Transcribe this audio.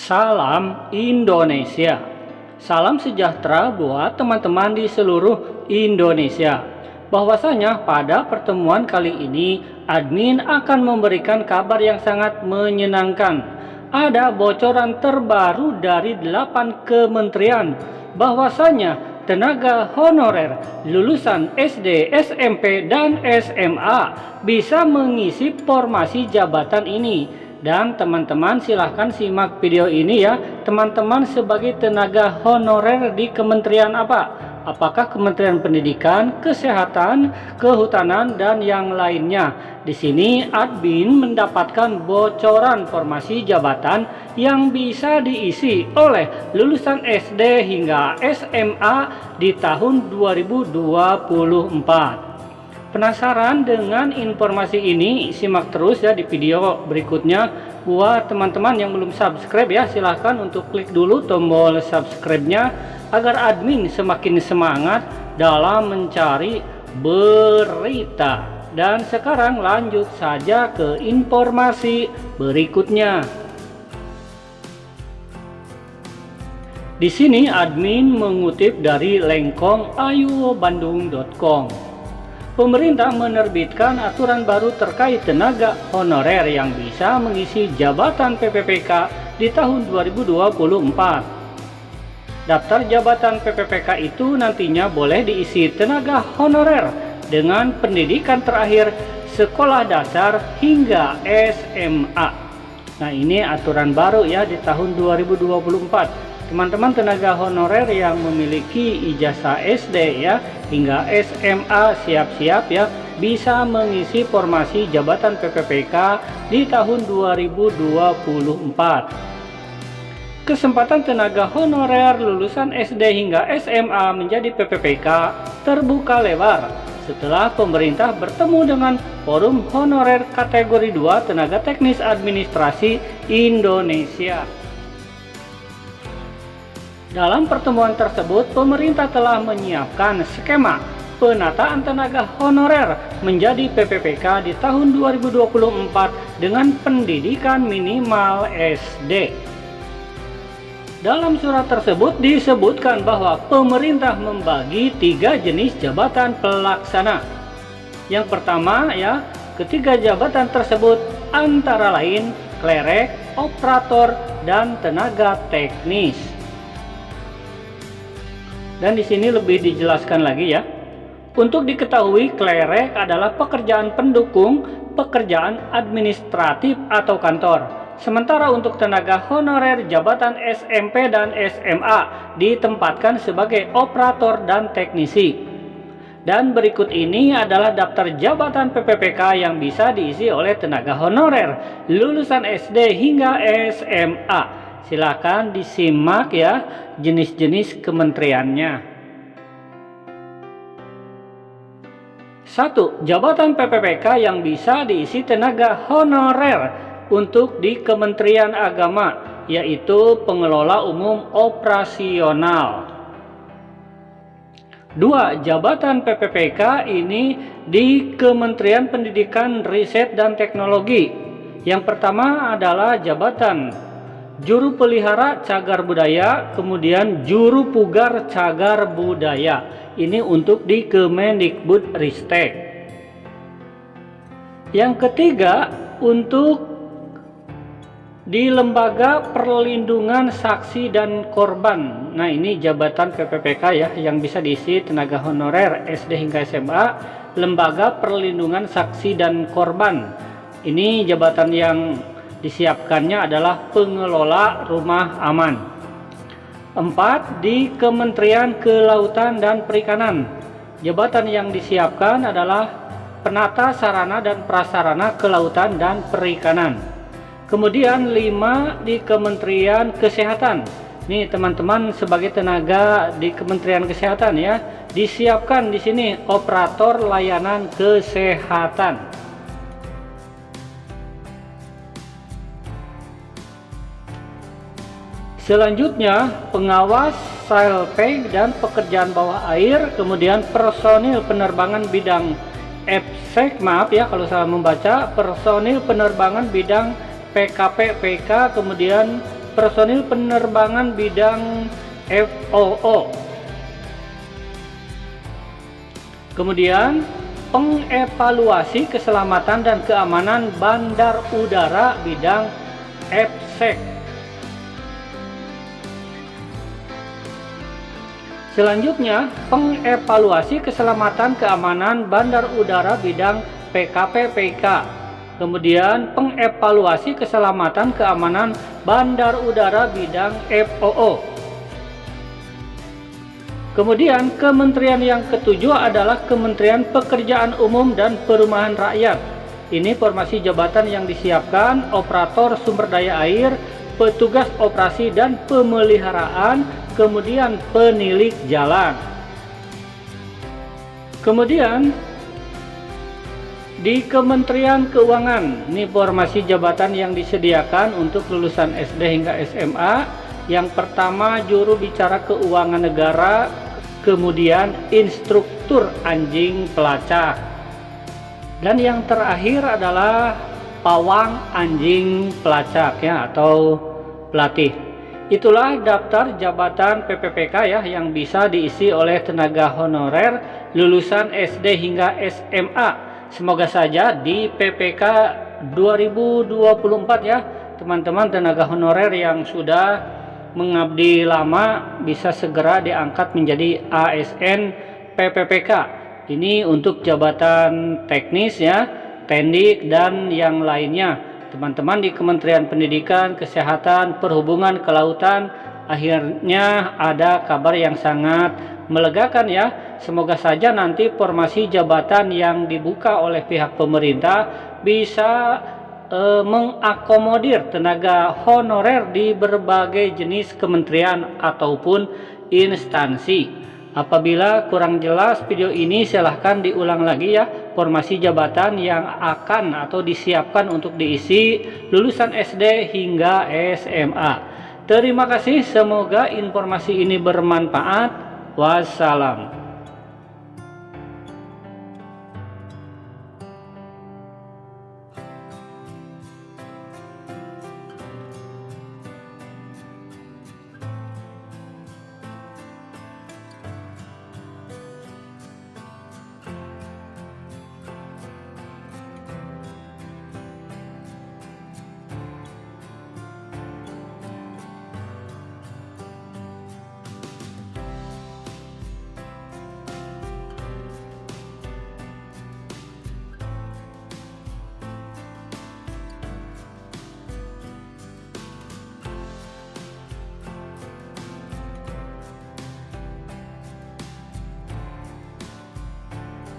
Salam Indonesia. Salam sejahtera buat teman-teman di seluruh Indonesia. Bahwasanya pada pertemuan kali ini admin akan memberikan kabar yang sangat menyenangkan. Ada bocoran terbaru dari 8 kementerian bahwasanya tenaga honorer lulusan SD, SMP, dan SMA bisa mengisi formasi jabatan ini. Dan teman-teman silahkan simak video ini ya. Teman-teman sebagai tenaga honorer di kementerian apa? Apakah Kementerian Pendidikan, Kesehatan, Kehutanan, dan yang lainnya? Di sini admin mendapatkan bocoran formasi jabatan yang bisa diisi oleh lulusan SD hingga SMA di tahun 2024. Penasaran dengan informasi ini? Simak terus ya di video berikutnya. Buat teman-teman yang belum subscribe ya, silahkan untuk klik dulu tombol subscribe-nya agar admin semakin semangat dalam mencari berita. Dan sekarang lanjut saja ke informasi berikutnya. Di sini admin mengutip dari lengkongayubandung.com. Pemerintah menerbitkan aturan baru terkait tenaga honorer yang bisa mengisi jabatan PPPK di tahun 2024. Daftar jabatan PPPK itu nantinya boleh diisi tenaga honorer dengan pendidikan terakhir sekolah dasar hingga SMA. Nah, ini aturan baru ya di tahun 2024. Teman-teman tenaga honorer yang memiliki ijazah SD ya hingga SMA siap-siap ya bisa mengisi formasi jabatan PPPK di tahun 2024. Kesempatan tenaga honorer lulusan SD hingga SMA menjadi PPPK terbuka lebar setelah pemerintah bertemu dengan Forum Honorer Kategori 2 Tenaga Teknis Administrasi Indonesia. Dalam pertemuan tersebut, pemerintah telah menyiapkan skema penataan tenaga honorer menjadi PPPK di tahun 2024 dengan pendidikan minimal SD. Dalam surat tersebut disebutkan bahwa pemerintah membagi 3 jenis jabatan pelaksana. Yang pertama ya, ketiga jabatan tersebut antara lain klerek, operator, dan tenaga teknis. Dan di sini lebih dijelaskan lagi ya. Untuk diketahui, klerek adalah pekerjaan pendukung, pekerjaan administratif atau kantor. Sementara untuk tenaga honorer jabatan SMP dan SMA ditempatkan sebagai operator dan teknisi. Dan berikut ini adalah daftar jabatan PPPK yang bisa diisi oleh tenaga honorer lulusan SD hingga SMA. Silakan disimak ya jenis-jenis kementeriannya. 1. Jabatan PPPK yang bisa diisi tenaga honorer untuk di Kementerian Agama, yaitu pengelola umum operasional. 2. Jabatan PPPK ini di Kementerian Pendidikan, Riset, dan Teknologi. Yang pertama adalah jabatan Juru Pelihara Cagar Budaya, kemudian Juru Pugar Cagar Budaya. Ini untuk di Kemendikbudristek. Yang ketiga, untuk di Lembaga Perlindungan Saksi dan Korban. Nah, ini jabatan PPPK ya yang bisa diisi tenaga honorer SD hingga SMA, Lembaga Perlindungan Saksi dan Korban. Ini jabatan yang disiapkannya adalah pengelola rumah aman. 4. Di Kementerian Kelautan dan Perikanan. Jabatan yang disiapkan adalah penata sarana dan prasarana kelautan dan perikanan. Kemudian 5. Di Kementerian Kesehatan. Nih teman-teman sebagai tenaga di Kementerian Kesehatan ya, disiapkan di sini operator layanan kesehatan. Selanjutnya, pengawas sailpay dan pekerjaan bawah air, kemudian personil penerbangan bidang EPSEC, maaf ya kalau salah membaca, personil penerbangan bidang PKP, PK, kemudian personil penerbangan bidang FOO. Kemudian pengevaluasi keselamatan dan keamanan bandar udara bidang FSEC. Selanjutnya, pengevaluasi keselamatan keamanan bandar udara bidang PKP-PK. Kemudian pengevaluasi keselamatan keamanan bandar udara bidang FOO. Kemudian kementerian yang ketujuh adalah Kementerian Pekerjaan Umum dan Perumahan Rakyat. Ini formasi jabatan yang disiapkan: operator sumber daya air, petugas operasi dan pemeliharaan, kemudian penilik jalan. Kemudian di Kementerian Keuangan, ini formasi jabatan yang disediakan untuk lulusan SD hingga SMA. Yang pertama, juru bicara keuangan negara, kemudian instruktur anjing pelacak, dan yang terakhir adalah pawang anjing pelacak ya, atau pelatih. Itulah daftar jabatan PPPK ya yang bisa diisi oleh tenaga honorer lulusan SD hingga SMA. Semoga saja di PPK 2024 ya, teman-teman tenaga honorer yang sudah mengabdi lama bisa segera diangkat menjadi ASN PPPK. Ini untuk jabatan teknis ya, tendik dan yang lainnya. Teman-teman di Kementerian Pendidikan, Kesehatan, Perhubungan, Kelautan, akhirnya ada kabar yang sangat melegakan ya. Semoga saja nanti formasi jabatan yang dibuka oleh pihak pemerintah bisa mengakomodir tenaga honorer di berbagai jenis kementerian ataupun instansi. Apabila kurang jelas video ini, silahkan diulang lagi ya formasi jabatan yang akan atau disiapkan untuk diisi lulusan SD hingga SMA. Terima kasih, semoga informasi ini bermanfaat. Wassalam.